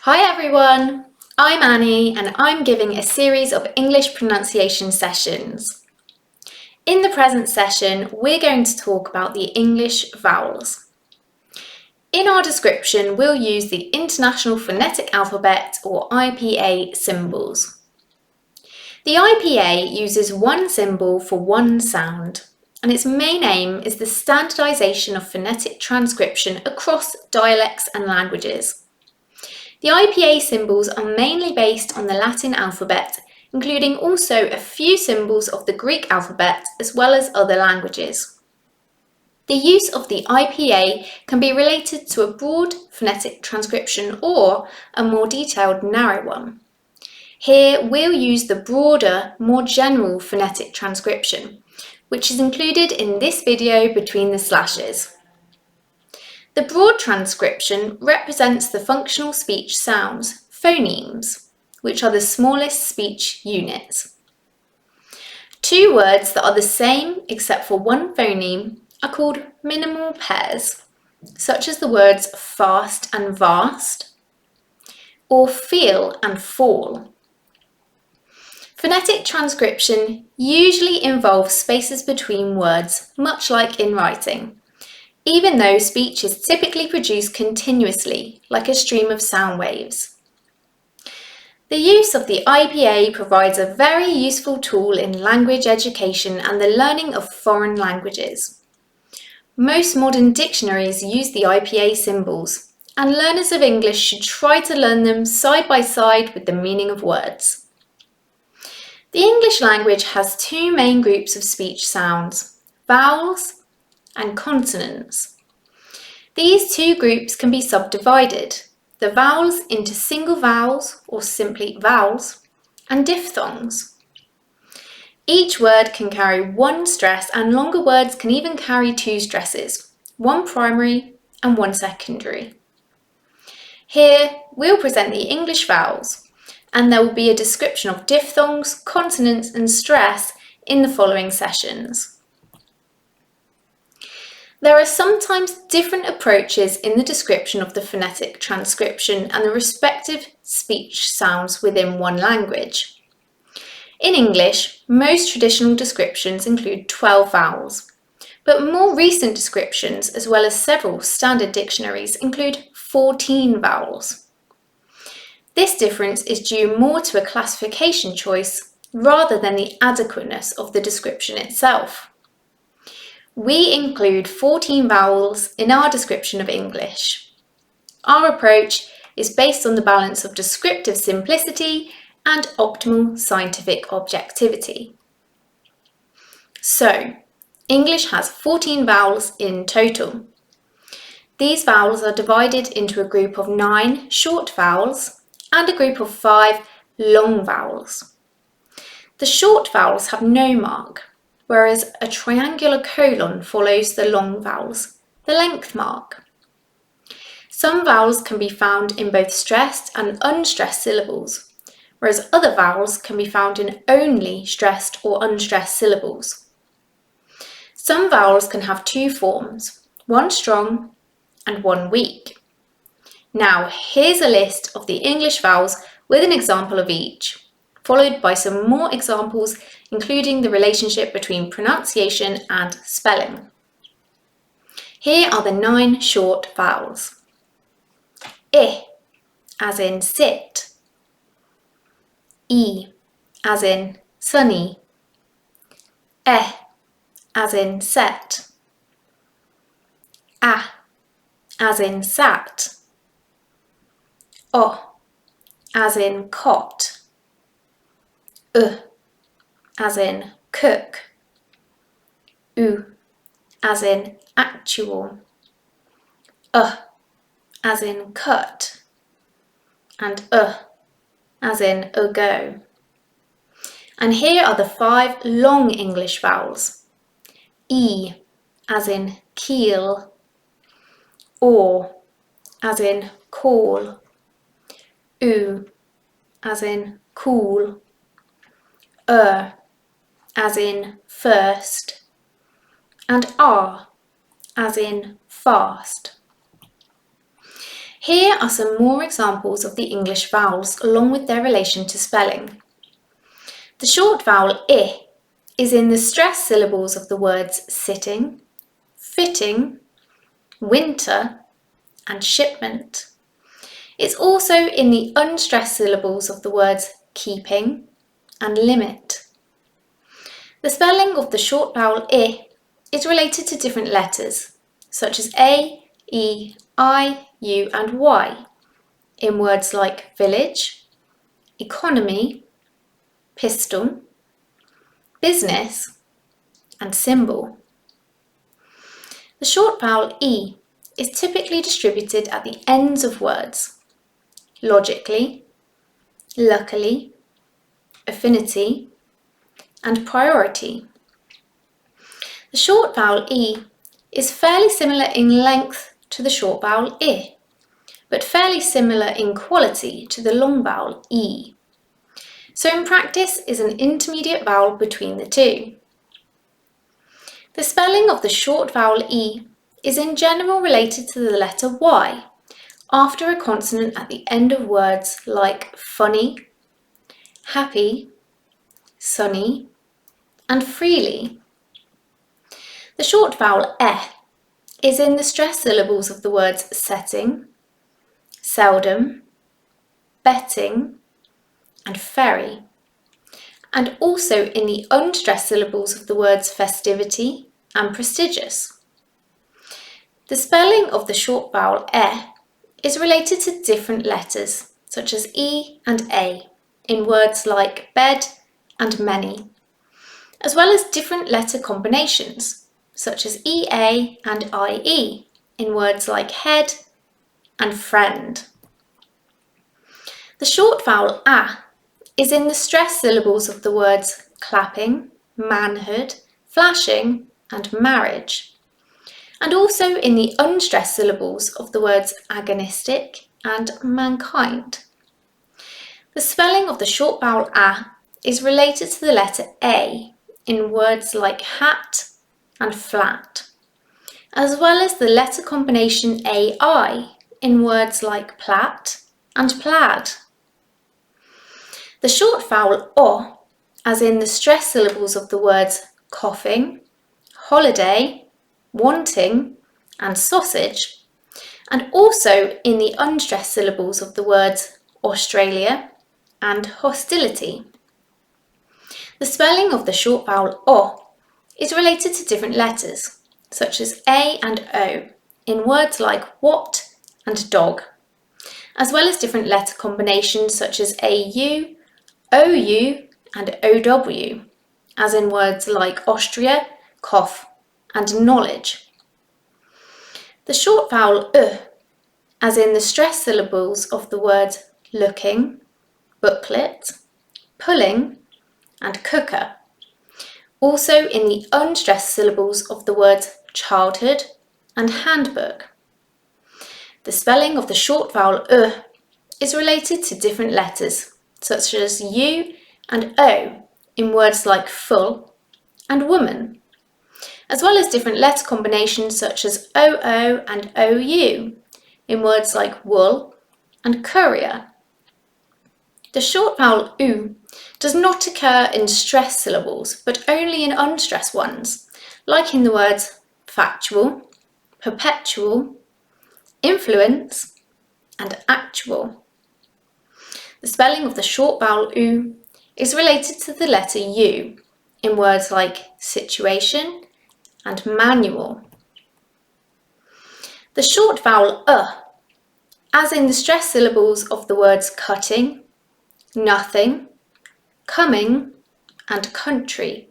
Hi everyone, I'm Annie and I'm giving a series of English pronunciation sessions. In the present session, we're going to talk about the English vowels. In our description, we'll use the International Phonetic Alphabet or IPA symbols. The IPA uses one symbol for one sound, and its main aim is the standardization of phonetic transcription across dialects and languages. The IPA symbols are mainly based on the Latin alphabet, including also a few symbols of the Greek alphabet as well as other languages. The use of the IPA can be related to a broad phonetic transcription or a more detailed narrow one. Here we'll use the broader, more general phonetic transcription, which is included in this video between the slashes. The broad transcription represents the functional speech sounds, phonemes, which are the smallest speech units. Two words that are the same except for one phoneme are called minimal pairs, such as the words fast and vast, or feel and fall. Phonetic transcription usually involves spaces between words, much like in writing, even though speech is typically produced continuously, like a stream of sound waves. The use of the IPA provides a very useful tool in language education and the learning of foreign languages. Most modern dictionaries use the IPA symbols, and learners of English should try to learn them side by side with the meaning of words. The English language has two main groups of speech sounds, vowels and consonants. These two groups can be subdivided, the vowels into single vowels or simply vowels and diphthongs. Each word can carry one stress and longer words can even carry two stresses, one primary and one secondary. Here we'll present the English vowels and there will be a description of diphthongs, consonants and stress in the following sessions. There are sometimes different approaches in the description of the phonetic transcription and the respective speech sounds within one language. In English, most traditional descriptions include 12 vowels, but more recent descriptions, as well as several standard dictionaries, include 14 vowels. This difference is due more to a classification choice rather than the adequateness of the description itself. We include 14 vowels in our description of English. Our approach is based on the balance of descriptive simplicity and optimal scientific objectivity. So, English has 14 vowels in total. These vowels are divided into a group of 9 short vowels and a group of 5 long vowels. The short vowels have no mark, whereas a triangular colon follows the long vowels, the length mark. Some vowels can be found in both stressed and unstressed syllables, whereas other vowels can be found in only stressed or unstressed syllables. Some vowels can have two forms, one strong and one weak. Now, here's a list of the English vowels with an example of each, followed by some more examples, including the relationship between pronunciation and spelling. Here are the 9 short vowels. I, as in sit. E, as in sunny. E, as in set. A, as in sat. O, as in cot. As in cook. U, as in actual. As in cut. And as in ago. And here are the 5 long English vowels. E, as in keel. O, as in call. U, as in cool. As in first, and R, as in fast. Here are some more examples of the English vowels along with their relation to spelling. The short vowel I is in the stressed syllables of the words sitting, fitting, winter, and shipment. It's also in the unstressed syllables of the words keeping and limit. The spelling of the short vowel I is related to different letters, such as A, E, I, U, and Y, in words like village, economy, pistol, business, and symbol. The short vowel E is typically distributed at the ends of words, logically, luckily, affinity, and priority. The short vowel E is fairly similar in length to the short vowel I, but fairly similar in quality to the long vowel E. So in practice is an intermediate vowel between the two. The spelling of the short vowel E is in general related to the letter Y after a consonant at the end of words like funny, happy, sunny, and freely. The short vowel E is in the stressed syllables of the words setting, seldom, betting, and ferry, and also in the unstressed syllables of the words festivity and prestigious. The spelling of the short vowel E is related to different letters, such as E and A, in words like bed and many, as well as different letter combinations, such as EA and IE, in words like head and friend. The short vowel A is in the stressed syllables of the words clapping, manhood, flashing, and marriage, and also in the unstressed syllables of the words agonistic and mankind. The spelling of the short vowel A is related to the letter A in words like hat and flat, as well as the letter combination AI in words like plat and plaid. The short vowel O, as in the stressed syllables of the words coughing, holiday, wanting, and sausage, and also in the unstressed syllables of the words Australia and hostility. The spelling of the short vowel O is related to different letters, such as A and O, in words like what and dog, as well as different letter combinations such as AU, OU, and OW, as in words like Austria, cough, and knowledge. The short vowel as in the stressed syllables of the words looking, booklet, pulling, and cooker. Also in the unstressed syllables of the words childhood and handbook. The spelling of the short vowel is related to different letters, such as U and O in words like full and woman, as well as different letter combinations such as OO and OU in words like wool and courier. The short vowel U does not occur in stressed syllables, but only in unstressed ones, like in the words factual, perpetual, influence, and actual. The spelling of the short vowel U is related to the letter U in words like situation and manual. The short vowel as in the stressed syllables of the words cutting, nothing, coming, and country.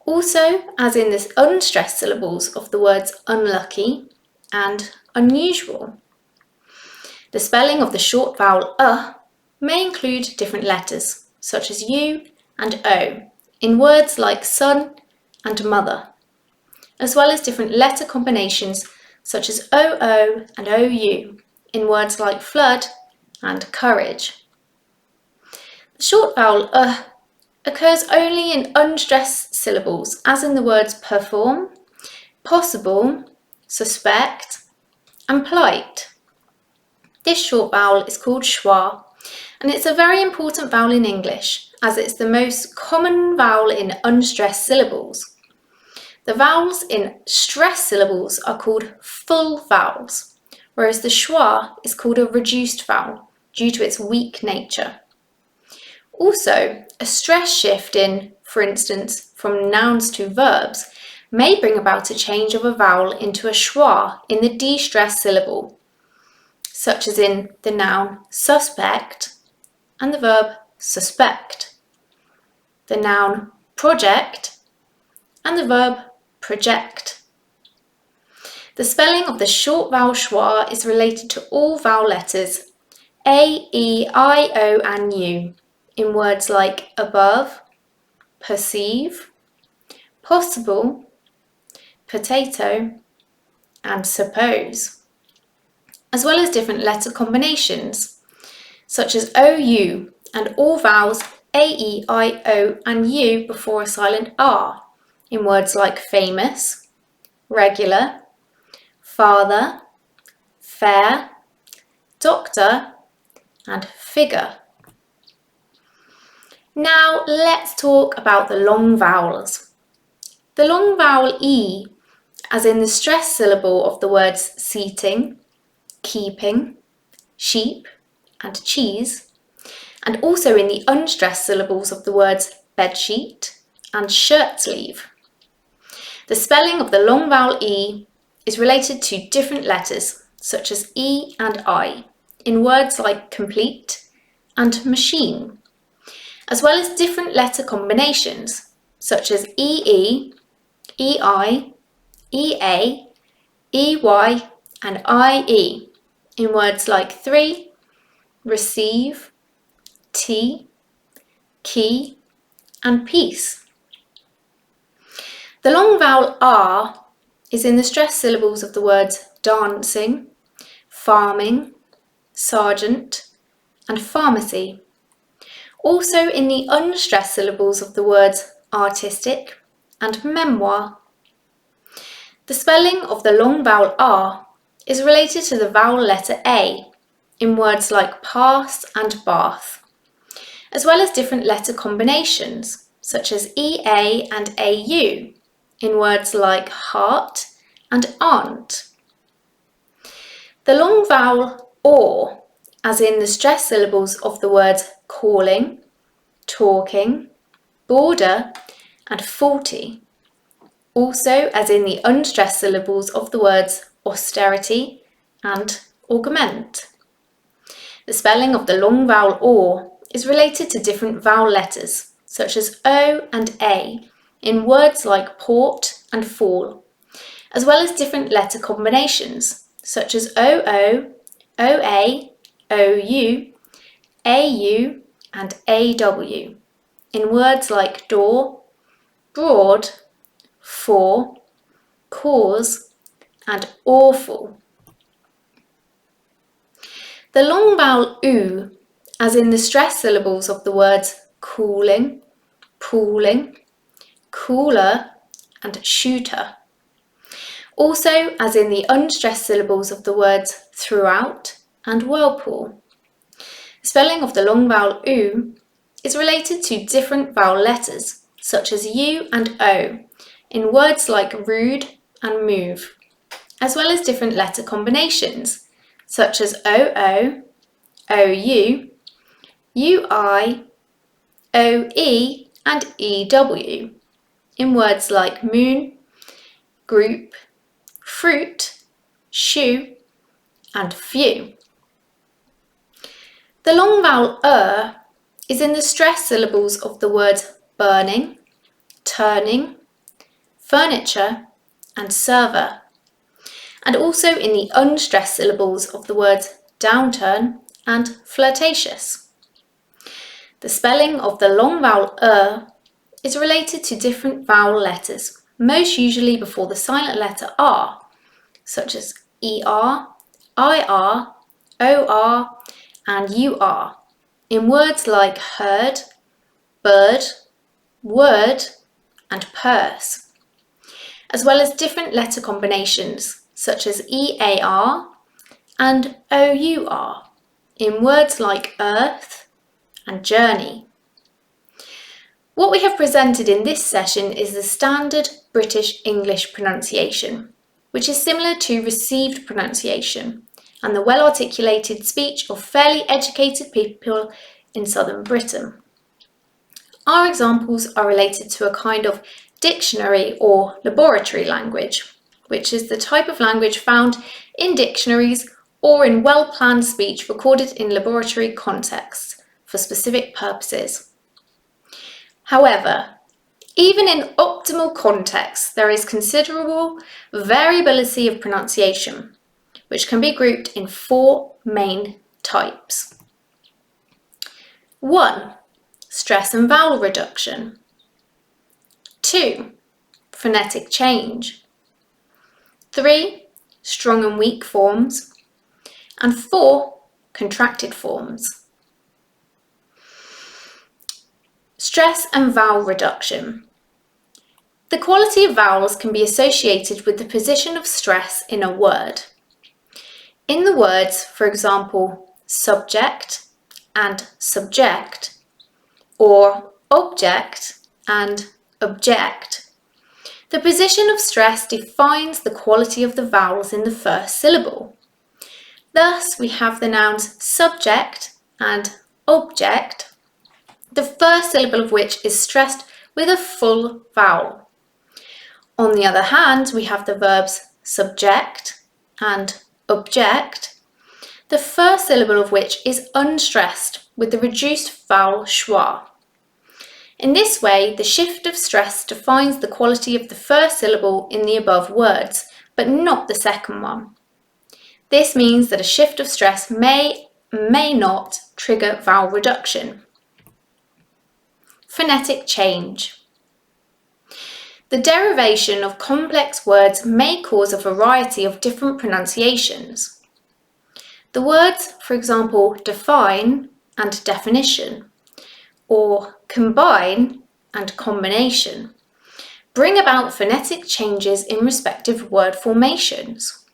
Also as in the unstressed syllables of the words unlucky and unusual. The spelling of the short vowel may include different letters, such as U and O, in words like son and mother, as well as different letter combinations such as OO and OU, in words like flood and courage. The short vowel occurs only in unstressed syllables, as in the words perform, possible, suspect, and polite. This short vowel is called schwa, and it's a very important vowel in English as it's the most common vowel in unstressed syllables. The vowels in stressed syllables are called full vowels, whereas the schwa is called a reduced vowel due to its weak nature. Also, a stress shift in, for instance, from nouns to verbs may bring about a change of a vowel into a schwa in the de-stressed syllable, such as in the noun suspect and the verb suspect, the noun project and the verb project. The spelling of the short vowel schwa is related to all vowel letters A, E, I, O and U in words like above, perceive, possible, potato and suppose, as well as different letter combinations such as OU and all vowels A, E, I, O and U before a silent R in words like famous, regular, father, fair, doctor and figure. Now let's talk about the long vowels. The long vowel E, as in the stressed syllable of the words seating, keeping, sheep and cheese, and also in the unstressed syllables of the words bedsheet and shirt sleeve. The spelling of the long vowel E is related to different letters such as E and I in words like complete and machine, as well as different letter combinations such as EE, EI, EA, EY and IE in words like three, receive, tea, key and peace. The long vowel R is in the stressed syllables of the words dancing, farming, sergeant and pharmacy. Also in the unstressed syllables of the words artistic and memoir. The spelling of the long vowel R is related to the vowel letter A in words like pass and bath, as well as different letter combinations such as EA and AU in words like heart and aunt. The long vowel OR, as in the stressed syllables of the words calling, talking, border and faulty. Also as in the unstressed syllables of the words austerity and augment. The spelling of the long vowel OR is related to different vowel letters such as O and A in words like port and fall, as well as different letter combinations such as OO, OA, OU, AU and AW in words like door, broad, for, cause and awful. The long vowel OO, as in the stressed syllables of the words cooling, pooling, cooler and shooter. Also as in the unstressed syllables of the words throughout and whirlpool. The spelling of the long vowel OO is related to different vowel letters such as U and O in words like rude and move, as well as different letter combinations such as OO, OU, UI, OE and EW in words like moon, group, fruit, shoe and few. The long vowel is in the stressed syllables of the words burning, turning, furniture and server, and also in the unstressed syllables of the words downturn and flirtatious. The spelling of the long vowel is related to different vowel letters, most usually before the silent letter R, such as ER, IR, OR and UR, in words like heard, bird, word and purse, as well as different letter combinations such as EAR, and our in words like earth and journey. What we have presented in this session is the standard British English pronunciation, which is similar to received pronunciation and the well-articulated speech of fairly educated people in southern Britain. Our examples are related to a kind of dictionary or laboratory language, which is the type of language found in dictionaries or in well-planned speech recorded in laboratory contexts for specific purposes. However, even in optimal contexts, there is considerable variability of pronunciation, which can be grouped in 4 main types. 1. Stress and vowel reduction. 2. Phonetic change. 3. Strong and weak forms. And 4. Contracted forms. Stress and vowel reduction. The quality of vowels can be associated with the position of stress in a word. In the words, for example, subject and subject, or object and object, the position of stress defines the quality of the vowels in the first syllable. Thus, we have the nouns subject and object, the first syllable of which is stressed with a full vowel. On the other hand, we have the verbs subject and object, the first syllable of which is unstressed with the reduced vowel schwa. In this way, the shift of stress defines the quality of the first syllable in the above words, but not the second one. This means that a shift of stress may not trigger vowel reduction. Phonetic change. The derivation of complex words may cause a variety of different pronunciations. The words, for example, define and definition, or combine and combination, bring about phonetic changes in respective word formations.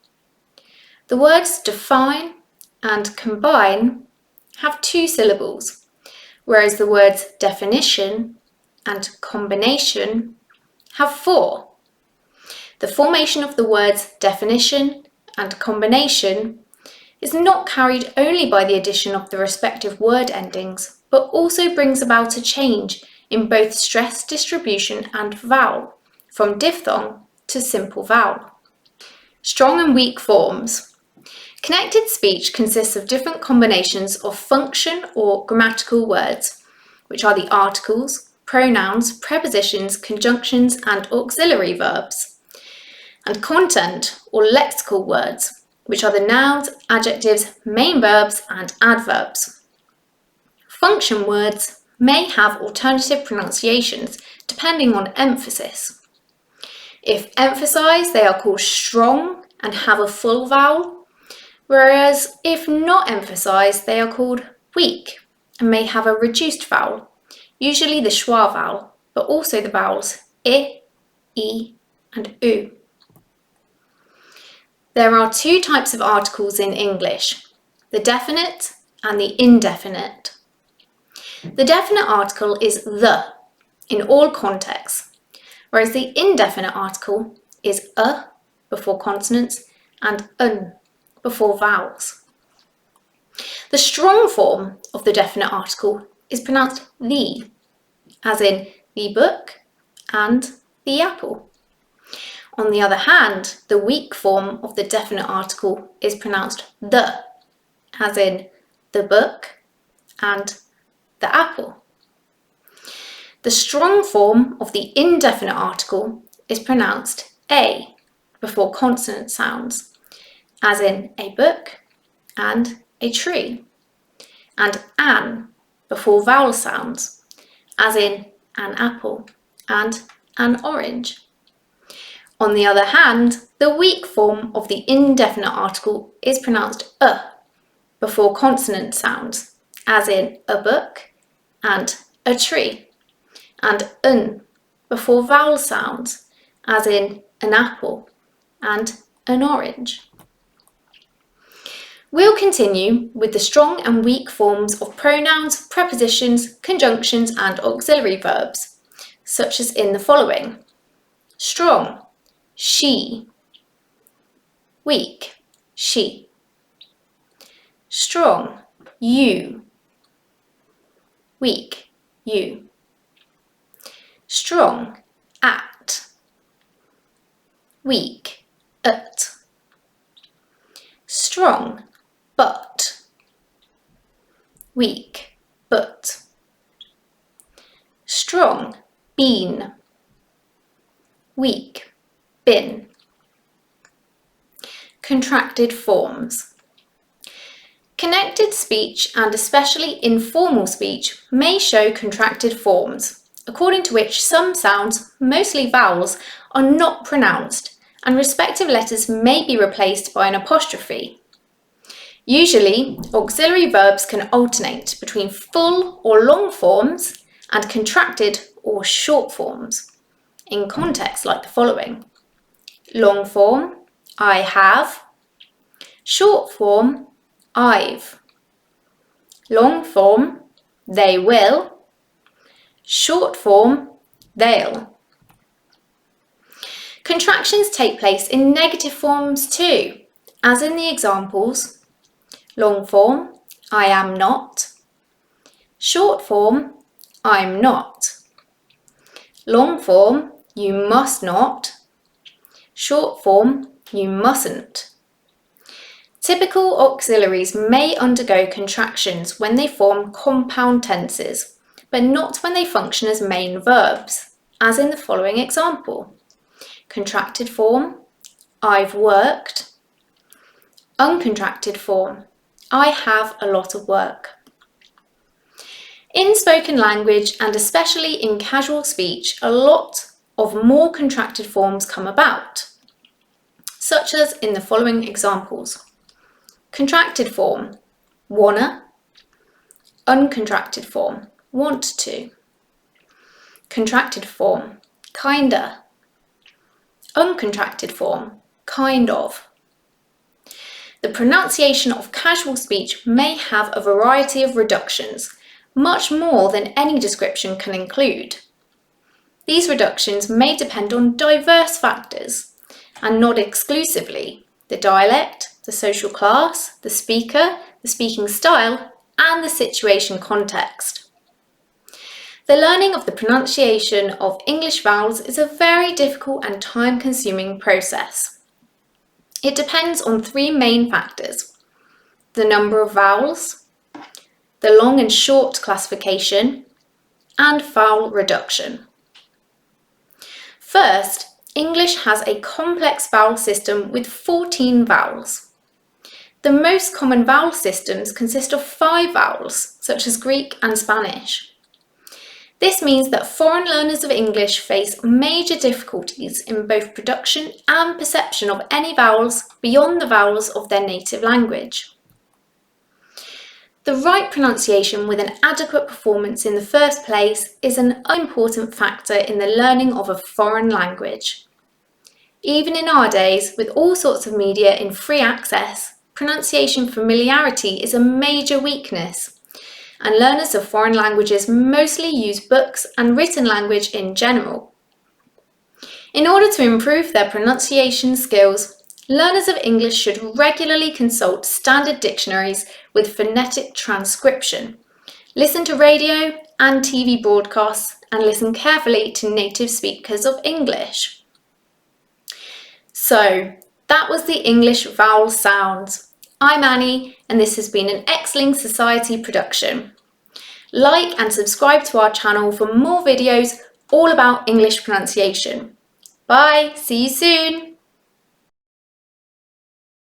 The words define and combine have 2 syllables, whereas the words definition and combination have 4. The formation of the words definition and combination is not carried only by the addition of the respective word endings, but also brings about a change in both stress distribution and vowel, from diphthong to simple vowel. Strong and weak forms. Connected speech consists of different combinations of function or grammatical words, which are the articles, pronouns, prepositions, conjunctions, and auxiliary verbs, and content or lexical words, which are the nouns, adjectives, main verbs, and adverbs. Function words may have alternative pronunciations depending on emphasis. If emphasized, they are called strong and have a full vowel, whereas if not emphasized, they are called weak and may have a reduced vowel, usually the schwa vowel, but also the vowels I, E, and U. There are 2 types of articles in English, the definite and the indefinite. The definite article is the in all contexts, whereas the indefinite article is a before consonants and un before vowels. The strong form of the definite article is pronounced the, as in the book and the apple. On the other hand, the weak form of the definite article is pronounced the, as in the book and the apple. The strong form of the indefinite article is pronounced a before consonant sounds, as in a book and a tree, and an before vowel sounds, as in an apple and an orange. On the other hand, the weak form of the indefinite article is pronounced a before consonant sounds, as in a book and a tree, and un before vowel sounds, as in an apple and an orange. We'll continue with the strong and weak forms of pronouns, prepositions, conjunctions and auxiliary verbs, such as in the following. Strong, she. Weak, she. Strong, you. Weak, you. Strong, at. Weak, at. Strong, but. Weak, but. Strong, been. Weak, been. Contracted forms. Connected speech and especially informal speech may show contracted forms, according to which some sounds, mostly vowels, are not pronounced and respective letters may be replaced by an apostrophe. Usually, auxiliary verbs can alternate between full or long forms and contracted or short forms, in contexts like the following. Long form, I have. Short form, I've. Long form, they will. Short form, they'll. Contractions take place in negative forms too, as in the examples. Long form, I am not. Short form, I'm not. Long form, you must not. Short form, you mustn't. Typical auxiliaries may undergo contractions when they form compound tenses, but not when they function as main verbs, as in the following example. Contracted form, I've worked. Uncontracted form, I have a lot of work. In spoken language and especially in casual speech, a lot of more contracted forms come about, such as in the following examples. Contracted form, wanna. Uncontracted form, want to. Contracted form, kinda. Uncontracted form, kind of. The pronunciation of casual speech may have a variety of reductions, much more than any description can include. These reductions may depend on diverse factors, and not exclusively the dialect, the social class, the speaker, the speaking style, and the situation context. The learning of the pronunciation of English vowels is a very difficult and time-consuming process. It depends on three main factors: the number of vowels, the long and short classification, and vowel reduction. First, English has a complex vowel system with 14 vowels. The most common vowel systems consist of 5 vowels, such as Greek and Spanish. This means that foreign learners of English face major difficulties in both production and perception of any vowels beyond the vowels of their native language. The right pronunciation with an adequate performance in the first place is an unimportant factor in the learning of a foreign language. Even in our days, with all sorts of media in free access, pronunciation familiarity is a major weakness, and learners of foreign languages mostly use books and written language in general. In order to improve their pronunciation skills, learners of English should regularly consult standard dictionaries with phonetic transcription, listen to radio and TV broadcasts, and listen carefully to native speakers of English. So, that was the English vowel sounds. I'm Annie, and this has been an X-Ling Society production. Like and subscribe to our channel for more videos all about English pronunciation. Bye, see you soon!